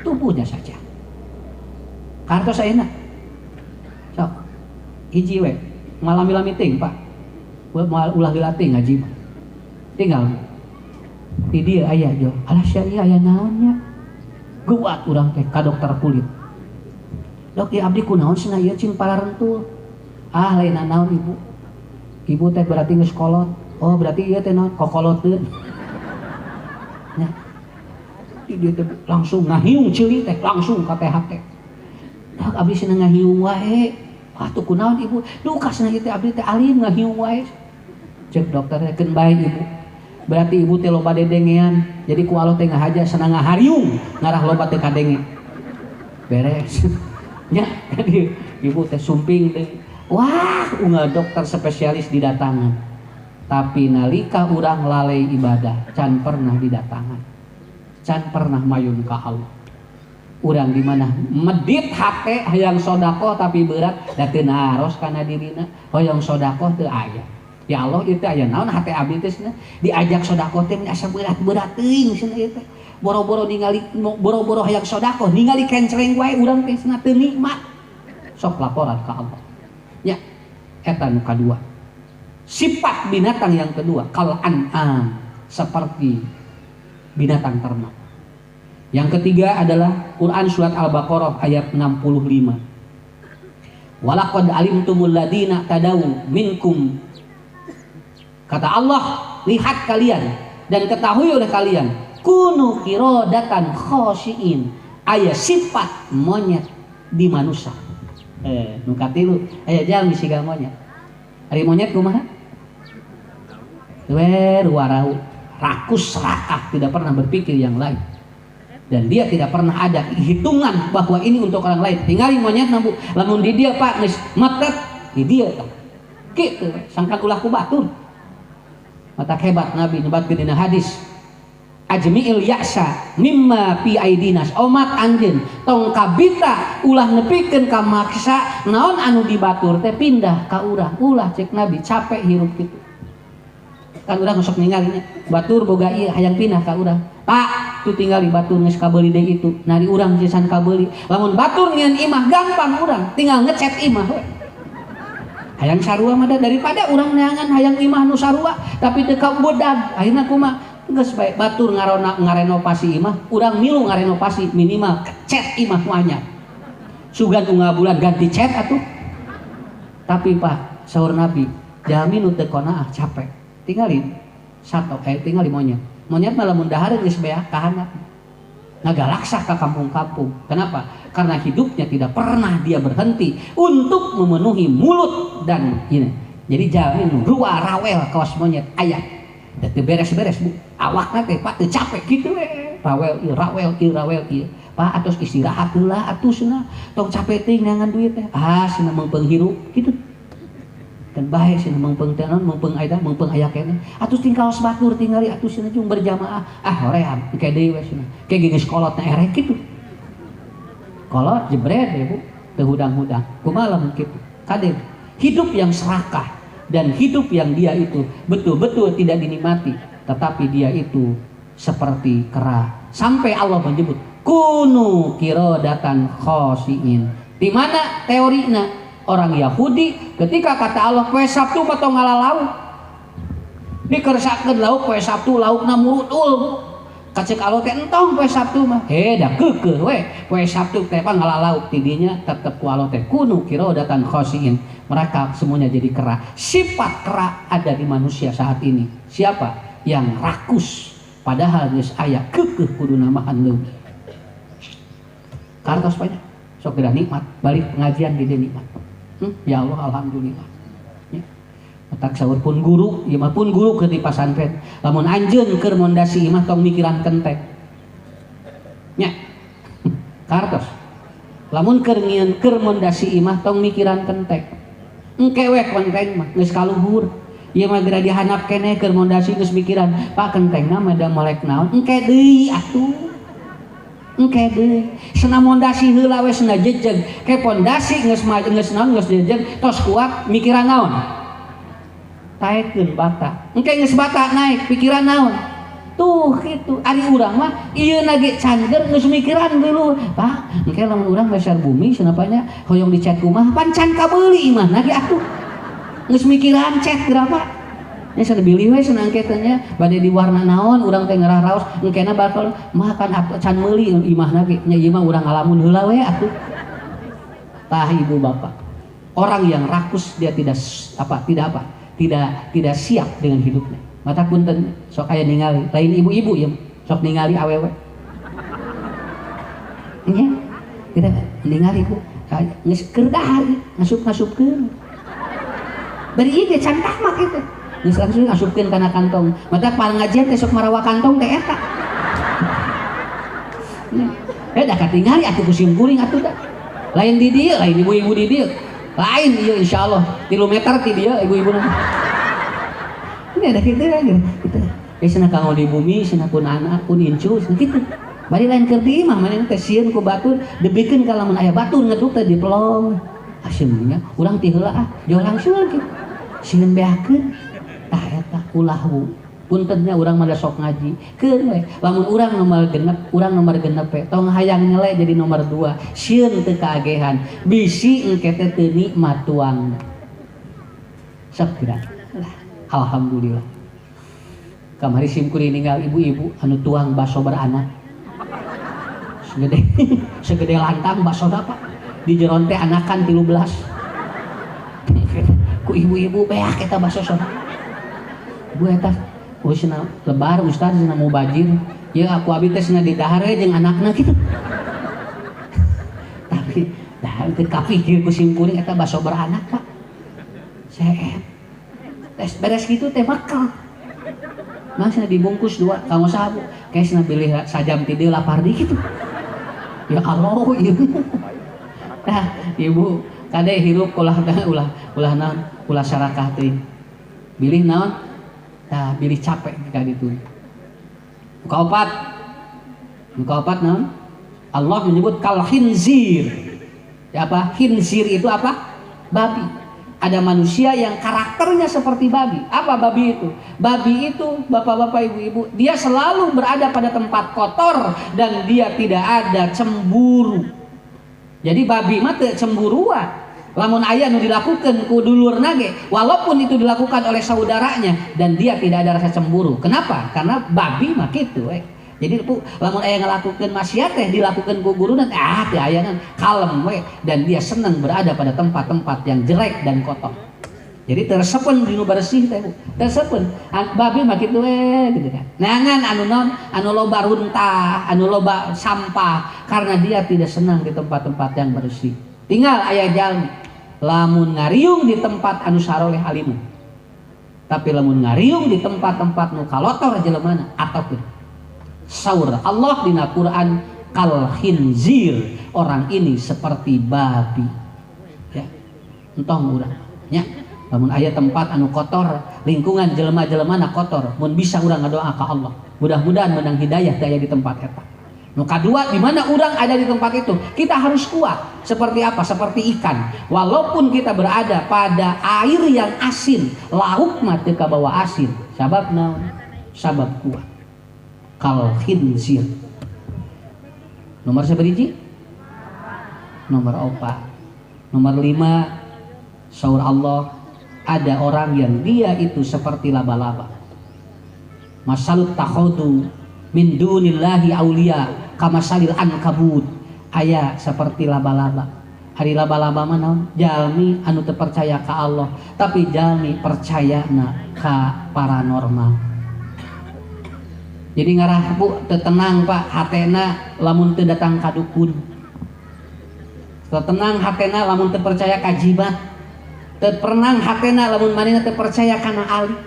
Tubuhnya saja. Kartos ayeuna. Sok. Hiji we malam-malam meeting Pak. Ulah dilatih ngaji. Tinggal di dia aya jo alah sia ieu aya naonnya guat urang teh ka dokter kulit. Dok ieu abdi kunaon cenah ieu cing pararentul. Ah lain naon ibu. Ibu teh berarti geus kolot. Oh berarti ieu teh naon kokoloteuh. Nya. Dia teh langsung ngahiung ceuli teh langsung ka THT. Dok abdi cenah ngahiung wae. Atuh kunaon ibu? Duh kasna ieu teh abdi teh alim ngahiung wae. Cek dokter teh keun bae ibu. Berarti ibu teh loba dedengean. Jadi ku Allah teh ngahaja senang ngahariung ngarah loba teh kadenge. Beres. Nya tadi ibu teh sumping teh. Wah, unggal dokter spesialis didatangan. Tapi nalika urang lalai ibadah, can pernah didatangan. Can pernah mayun ka Allah. Urang di mana medit hate hayang sodako tapi berat da teu naros kana dirina. Hoyong sodako teu aya. Ya Allah itu aya naon hati abdi teh diajak sedekah teh asa berat-berat teuing cenah ieu teh. Boro-boro ningali boro-boro hayang sedekah ningali kencreng wae urang teh cenah teu nikmat. Sok laporan ka Allah. Nya eta nu kadua. Sifat binatang yang kedua kal an'am seperti binatang ternak. Yang ketiga adalah Quran surat Al-Baqarah ayat 65. Walaqad alimtumul ladina tadaw minkum. Kata Allah, lihat kalian dan ketahui oleh kalian, kunu qiradatan khosyiin, aya sifat monyet di manusia. Nu katilu aya jalmi siga monyet. Ari monyet kumaha? Warau, rakus, serakah, tidak pernah berpikir yang lain. Dan dia tidak pernah ada hitungan bahwa ini untuk orang lain. Tinggali monyet nambu, lamun di dia Pak geus metet di dia tah. Kitu sangkan ulah ku batur. Mata hebat Nabi nyebatkeun dina hadis ajmi'il ya'sa mimma fi aidinas omat anjeun tong kabita ulah nepikeun ka maksa naon anu dibatur teh pindah ka urang ulah cek Nabi capek hirup kitu kan urang sok ningali batur boga ieu hayang pindah ka urang Pak tu tinggali batur geus kabeuli deui itu nari urang sisan kabeuli lamun batur ngeun imah gampang urang tinggal ngecet imah we hayang sarua mah daripada urang neangan hayang imah nu sarua tapi teu kabodag akhirna kumaha geus bae batur ngarenovasi imah urang milu ngarenovasi minimal cet imah nu anyar sugan unggal bulan ganti cet atuh tapi Pak saur Nabi jalmi nu teu qanaah capek tinggalin sato tinggali monyet mah lamun dahareun geus beak ka handap ngagalaksa ka kampung-kampung. Kenapa? Karena hidupnya tidak pernah dia berhenti untuk memenuhi mulut dan ini. Jadi jamin rua rawel kaos monyet ayah. Da teu beres-beres Bu. Awakna teh Pak teu capek kitu we. Rawel ieu. Pak atos istirahat heula atuh cenah. Tong capek teuing neangan duit teh. Ah cenah mengpeung hirup kitu. Dan bae cenah mengpeung teh naon mengpeung aya keneh. Atuh ting kaos batur tingali atuh cenah cung berjamaah. Ah hoream engke deui we cenah. Ke geus kolotna erek kitu. Kolot jebret ya Bu, teu hudang-hudang. Kumaha lamun kitu? Kade hidup yang serakah dan hidup yang dia itu betul-betul tidak dinikmati, tetapi dia itu seperti kera. Sampai Allah menyebut kunu qiradatan khosyiin. Di mana teorina? Orang Yahudi ketika kata Allah poe Sabtu mah tong ngalalau dikersakeun lauk poe Sabtu laukna murudul kacek Allah teh entong poe Sabtu mah da keukeuh we poe Sabtu teh pan ngalalau ti dinya tetep ku Allah teh kunu qiradatan khosyiin mereka semuanya jadi kera. Sifat kera ada di manusia saat ini. Siapa? Yang rakus padahal geus aya keukeuh kudu namahan leuwih kartos banyak sok geura nikmat balik pengajian di dieu nikmat. Ya Allah alhamdulillah. Ya. Otak saur pun guru, ieu mah pun guru keur di pasantren. Lamun anjeun keur mondasi imah tong mikiran kentek. Nya. Kartos. Lamun keur ngieun keur mondasi imah tong mikiran kentek. Engke we kentek mah geus kaluhur. Ieu mah geura dihanap keneh keur mondasi geus mikiran, Pak kentengna mah da molek naon? Engke deui atuh. Engke deui cenah mondasi heula we cenah jejeg ke pondasi geus naon geus jejeg tos kuat mikiran naon taekeun bata engke geus bata naik pikiran naon tuh kitu ari urang mah ieu na ge cander geus mikiran dulu Pak engke lamun urang besar bumi cenah nya hoyong dicet kumaha pan can kabeuli imahna ge atuh geus mikiran cet berapa nya sana bilih we sana angketnya bade di warna naon urang teh ngarah raos engkena bakal makan can meuli imahna ge nya ieu mah urang ngalamun heula we atuh. Tah ibu bapak, orang yang rakus dia tidak siap dengan hidupnya. Mata punten sok aya ningali lain ibu-ibu ya sok ningali awewe nya tidak ningali bu geus keur dahar ngasup-ngasupkeun bari ieu ge can tamak itu geus langsung ngasupkeun kana kantong mata pangajian teh sok marawa kantong teh eta da katingali atuh kusim kuring atuh da lain di dieu lain ibu-ibu di dieu lain ieu insyaallah 3 meter ti dieu ibu-ibu ini ada gitu aja gitu sana kanggo di bumi sana pun anak pun incus gitu bari lain keur di imah maneh teh sieun ku batur debikeun ka lamun aya batur ngeduk teh dipelong asimnya urang ti heula jauh langsung gitu sieun beakeun tah eta ulahu puntennya urang mah sok ngaji keun we lamun urang nomor genep we tong hayang nyele jadi nomor 2 sieun teu kaagehan bisi engke teh teu nikmat tuangna sok tidak alhamdulillah kamari simkuring ninggal ibu-ibu anu tuang baso beranak segede lantang baso dapat di jeron teh anakan 13 ku ibu-ibu beak eta baso soda ibu eta cenah lebar ustaz cenah mau bajir ya aku abi teh cenah di dahar jeung anakna kitu tapi dah teu kapikir ku simkuring eta baso beranak Pak saya beres gitu teh bakal masih dibungkus 2 kanggo sabu kayak bilih sajam ti dieu lapar di gitu ya Allah ibu nah ibu kade hirup ulah naon ulah sarakah teuing bilih naon tah bilih capek ka ditu kaopat naon Allah menyebut kal khinzir ya apa khinzir itu apa babi. Ada manusia yang karakternya seperti babi. Apa babi itu? Babi itu, bapak-bapak, ibu-ibu, dia selalu berada pada tempat kotor dan dia tidak ada cemburu. Jadi babi mah teu cemburuan. Lamun aya nu dilakukan ku dulurna ge, walaupun itu dilakukan oleh saudaranya dan dia tidak ada rasa cemburu. Kenapa? Karena babi mah kitu we. Jadi lamun aya ngalakukeun maksiat teh dilakukeun ku guruna teh aya kalem we dan dia senang berada pada tempat-tempat yang jelek dan kotor. Jadi tersepen dinu bersih teh tersepen babi mah kitu we gitu kan. Nangan anu naon anu loba runtah, anu loba sampah karena dia tidak senang di tempat-tempat yang bersih. Tinggal aya jalmi lamun ngariung di tempat anu saroleh alimun. Tapi lamun ngariung di tempat-tempat nu kalotor jeleumana ataupun saur Allah dina Quran kal khinzir orang ini seperti babi ya entong urang nya lamun aya tempat anu kotor lingkungan jelema-jelemana kotor mun bisa urang ngadoa ka Allah mudah-mudahan menang hidayah daya di tempat eta nu kadua di mana urang ada di tempat itu kita harus kuat seperti apa seperti ikan walaupun kita berada pada air yang asin lauk mah teu kabawa asin sabab naon sabab kuat kal khinzir. Nomor saberiji? Nomor 4. Nomor 5 saur Allah ada orang yang dia itu seperti laba-laba. Masalut takhudu min dunillahi auliya kamasalil ankabut aya seperti laba-laba. Hari laba-laba mah naon? Jalmi anu teu percaya ka Allah, tapi jalmi percayana ka paranormal. Jadi ngarah bu tenang Pak hatena lamun teu datang ka dukun. Tenang hatena lamun teu percaya ka jimat. Tenang hatena lamun manehna teu percaya kana ali.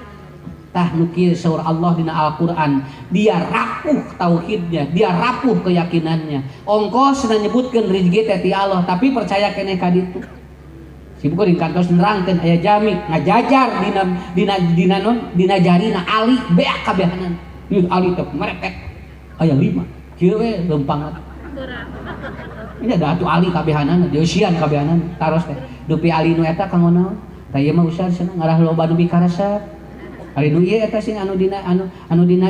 Tah nu kieu saur Allah dina Al-Qur'an, dia rapuh tauhidnya, dia rapuh keyakinannya. Ongkos nyebutkeun rezeki teh ti Allah, tapi percaya keneh ka ditu. Sibukeun kantos nerangkeun aya jami ngajajar dina jarina ali beak kabehanan. Ieu ali teh merepek aya 5 kieu we leumpang ini ada atuh ali kabehanana dieusian kabehanana taros teh dupi ali nu eta kanggo naon tah ieu mah usah cenah ngarah loba nu bikarasa ari nu ieu eta sing anu dina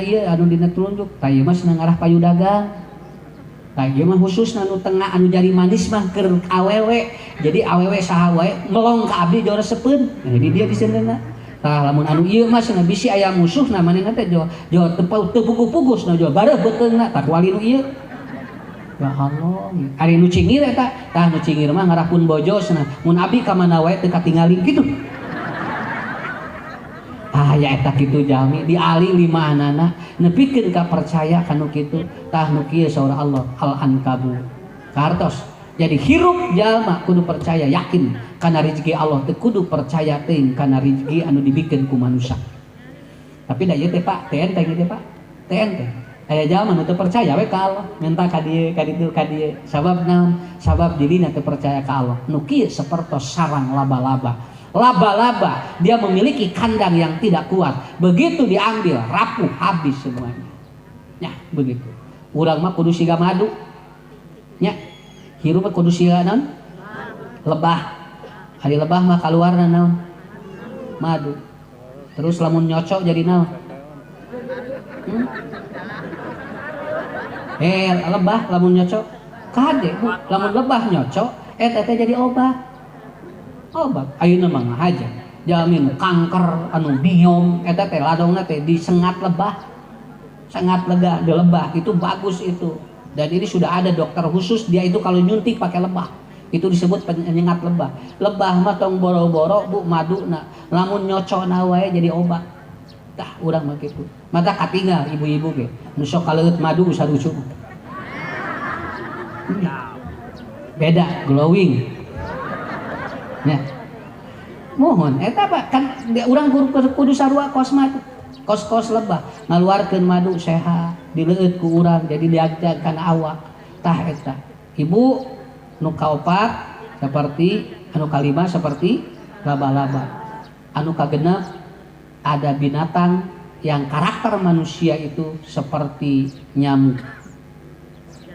ieu anu dina tulunjuk tah ieu mah cenah ngarah payu dagang tah ieu mah khusus anu tengah anu jari manis mah keur awewe jadi awewe saha wae ngelong ka abdi jora sepeun jadi dia di sana tah lamun anu ieu mah cenah bisi aya musuh na manehna teh jo teu pugus-pugus na jo bareuh beuteungna tak wali nu ieu. Ya Allah, ari nu cingir eta, tah nu cingir mah ngarahpun bojosna, mun abi ka mana wae teu katingali kitu. Ah ya eta kitu jalmi diali 5 anana nepikeun ka percaya kanu kitu, tah nu kieu saur Allah Al-Ankabut. Kartos. Jadi hirup jalma kudu percaya yakin kana rezeki Allah teu kudu percaya teuing kana rezeki anu dibikeun ku manusia. Tapi da ieu teh Pak, teu enteng ieu teh Pak. Teu enteng. Aya jalma nu teu percaya we ka Allah, minta ka dieu, ka ditu, ka dieu. Sabab naon? Sabab dirina teu percaya ka Allah. Nu kieu sapertos sarang laba-laba. Laba-laba dia memiliki kandang yang tidak kuat. Begitu diambil rapuh habis semuanya. Ya, begitu. Urang mah kudu siga madu. Nya. Hirup mah kudu siga naon? Lebah. Hari lebah mah kaluarna naon? Madu. Terus lamun nyocok jadi naon? Lebah lamun nyocok kade Bu, lamun lebah nyocok eta teh jadi obat. Ayeuna mah ngahaja jamin kanker anu biom eta teh ladongna teh disengat lebah. Sengat lega di lebah itu bagus itu. Dan ini sudah ada dokter khusus dia itu kalau nyuntik pakai lebah. Itu disebut penyengat lebah. Lebah mah tong boro-boro Bu maduna. Lamun nyocokna wae jadi obat. Tah urang mah kitu. Mata katinggal ibu-ibu ge nu sok kaleuit madu sarucu. Beda glowing. Ya. Mohon eta Pak kan urang kudu sarua kos madu. Kos-kos lebah ngaluarkeun madu sehat dileueut ku urang jadi diajak kana awak. Tah eta. Ibu nu kaopat seperti anu kalima seperti laba-laba. Anu kagenep ada binatang yang karakter manusia itu seperti nyamuk.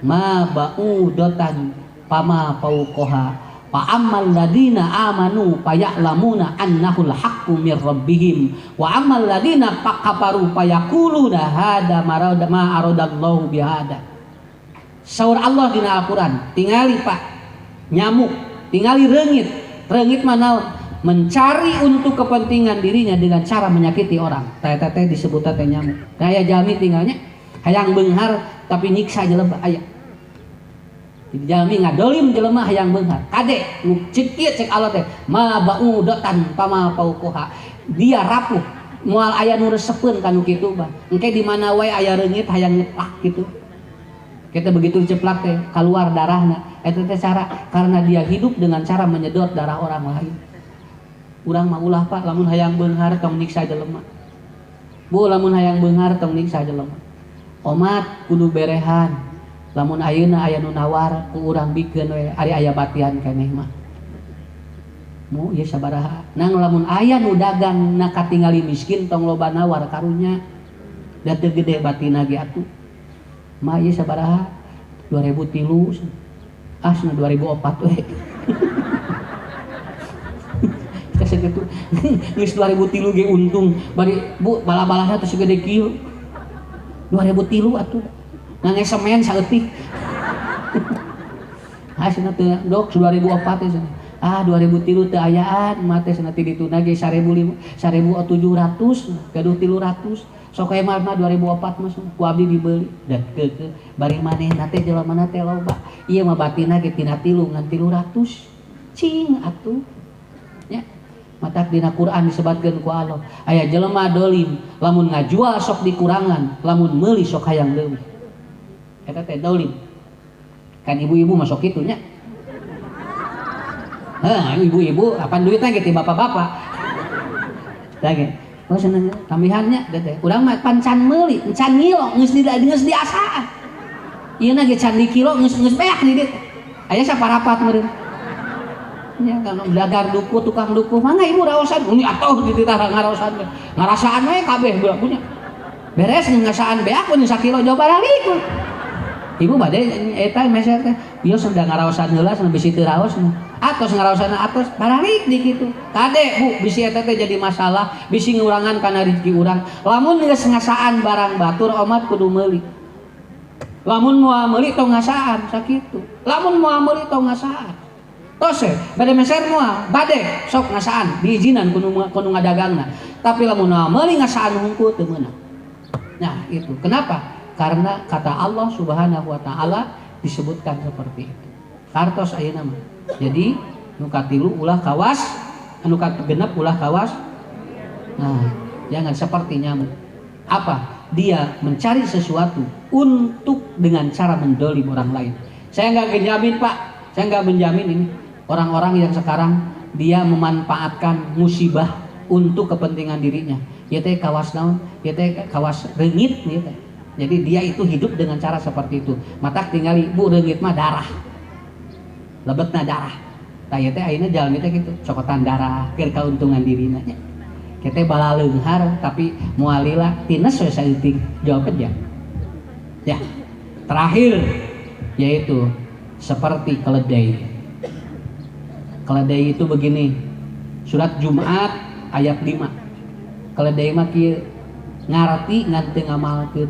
Ma ba'udatan pama fauqaha fa ammal ladina amanu faya'lamuna annahul haqqu mir rabbihim wa ammal ladina kafaru fayaquluna hada marada ma aradallahu bihada. Saur Allah dina Al-Qur'an tingali Pak nyamuk, tingali reungit. Reungit mah naon? Mencari untuk kepentingan dirinya dengan cara menyakiti orang. Eta teh disebut teh nyamuk. Daya jalmi tinggalnya hayang beunghar tapi nyiksa jelema aya. Jadi jalmi ngadolim jelema hayang beunghar. Kade nu cek kieu cek Allah teh ma ba'udatan pama fauqaha. Dia rapuh moal aya nu resepeun kanu kitu bah. Engke di mana wae aya reungit hayang nyeplak gitu. Kita begitu diceplak teh keluar darahna. Eta teh cara karena dia hidup dengan cara menyedot darah orang lain. Urang mah ulah Pak lamun hayang beunghar tong nyiksa jelema. Bu lamun hayang beunghar tong nyiksa jelema. Omat kudu berehan. Lamun ayeuna aya nu nawar ku urang bikeun we ari aya batian keneh mah. Mu ieu sabaraha? Nang lamun aya nu dagang na katingali miskin tong loba nawar karunya. Da teu gede batina ge atuh. Mah ieu sabaraha? 2003. Asna 2004 we. Segitu geus 2003 ge untung bari Bu bala-balana teh segede kieu 2003 atuh nangge semen saeutik asna teh dok 2004 teh 2003 teu ayaan mah teh cenah ti dituna ge 1700 gaduh 300 sok aya mah 2004 mah ku abdi dibeli dan keukeuh bari manehna teh jelemana teh loba ieu mah batina ge tina 3 ngan 300 cing atuh nya. Matak dina Quran disebutkeun ku Allah aya jelema dolim lamun ngajual sok dikurangan lamun meuli sok hayang leuwih eta teh dolim kan ibu-ibu masuk kitu nya ibu-ibu apan duitna ge ti bapak-bapak tah ge oh seneng tambihannya teh urang mah pan can meuli can ngilo geus diasaan ieu na ge can di kilo geus beak di dieu aya saparapat meureun ya kalau dagang duku tukang duku mangga ibu raosan ini atuh dititah ngaraosan ngarasaan we kabeh punya beres ngasaan beak pun 1 kilo jauh balik ibu bade eta meser teh ieu sudah ngaraosan heula sana bisi teu raos atos ngaraosan atos balik di kitu kade Bu bisi eta teh jadi masalah bisi ngurangan kana rezeki urang lamun geus ngasaan barang batur omat kudu meuli lamun moal meuli tong ngasaan sakitu lamun moal meuli tong ngasaan tose bade meser moal bade sok ngasaan diizinan kudu ngadagangna tapi lamun meuli ngasaan hungkul teu meunang. Nah itu kenapa? Karena kata Allah Subhanahu wa taala disebutkan seperti itu. Kartos ayeuna mah. Jadi nu katilu ulah kawas, anu kagenep ulah kawas. Nah, jangan seperti nyamuk. Apa? Dia mencari sesuatu untuk dengan cara mendolim orang lain. Saya nggak menjamin Pak, saya nggak menjamin ini orang-orang yang sekarang dia memanfaatkan musibah untuk kepentingan dirinya. Ya teh kawas naon, ya teh kawas reungit ya teh. Jadi dia itu hidup dengan cara seperti itu. Matak tinggali bu reungit mah darah. Lebetna darah. Tah ieu teh ayeuna jalmi teh kitu, cokotan darah keur kauntungan dirina nya. Kita bala leunghar tapi mualila tines we saeutik jawab aja. Ya. Terakhir yaitu seperti keledai. Keledai itu begini. Surat Jumat ayat 5. Keledai mah kieu ngarti ngan teu ngamalkeun.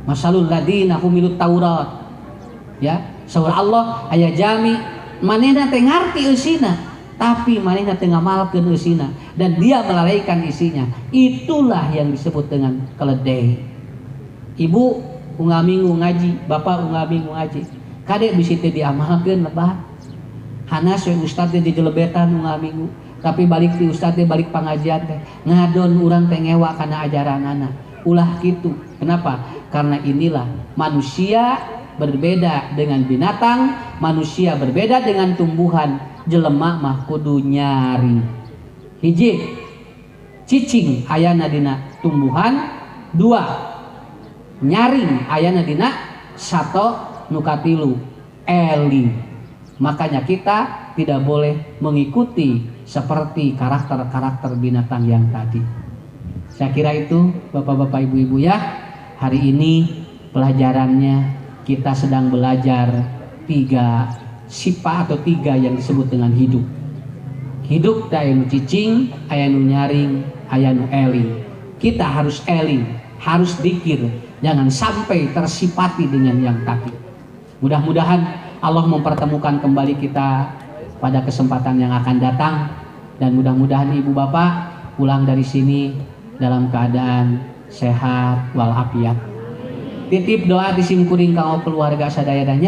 Masalul ladina humilut Taurat. Ya, saur Allah aya jami manehna teh ngarti eusina tapi manehna teu ngamalkeun eusina dan dia melalaikan isinya. Itulah yang disebut dengan keledai. Ibu unggal minggu ngaji, bapak unggal minggu ngaji. Kade bisi teu diamalkeun lebat. Hanas we ustaz teh dijelebetan unggal minggu, tapi balik ti ustaz teh balik pangajian teh ngadon urang teh ngewa kana ajaranana. Ulah kitu. Kenapa? Karena inilah manusia berbeda dengan binatang, manusia berbeda dengan tumbuhan. Jelema mah kudu nyaring. Hiji, cicing ayana dina tumbuhan. Dua, nyaring ayana dina sato nukatilu eling. Makanya kita tidak boleh mengikuti seperti karakter-karakter binatang yang tadi. Saya kira itu bapak-bapak ibu-ibu ya. Hari ini pelajarannya kita sedang belajar 3 sifat atau 3 yang disebut dengan hidup. Hidup da anu cicing, aya nu nyaring, aya nu eling. Kita harus eling, harus dikir, jangan sampai tersifati dengan yang tadi. Mudah-mudahan Allah mempertemukan kembali kita pada kesempatan yang akan datang dan mudah-mudahan ibu bapak pulang dari sini dalam keadaan sehat walafiat. Titip doa disimkuring kanggo keluarga sadayana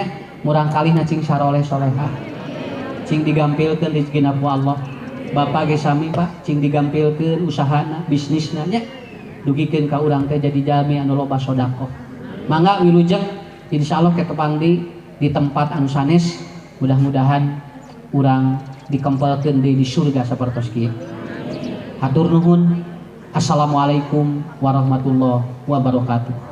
murang kalihna cing saroleh solehah cing digampilkeun rezekina ku Allah. Bapak ge sami Pak cing digampilkeun usahana bisnisna nya dugikeun ka urang teh jadi jalmi anu loba sedekah. Mangga wilujeng insyaallah ketepangdi di tempat anu sanes, mudah-mudahan urang dikempelkeun di surga sapertos kieu. Hatur nuhun. Assalamualaikum warahmatullahi wabarakatuh.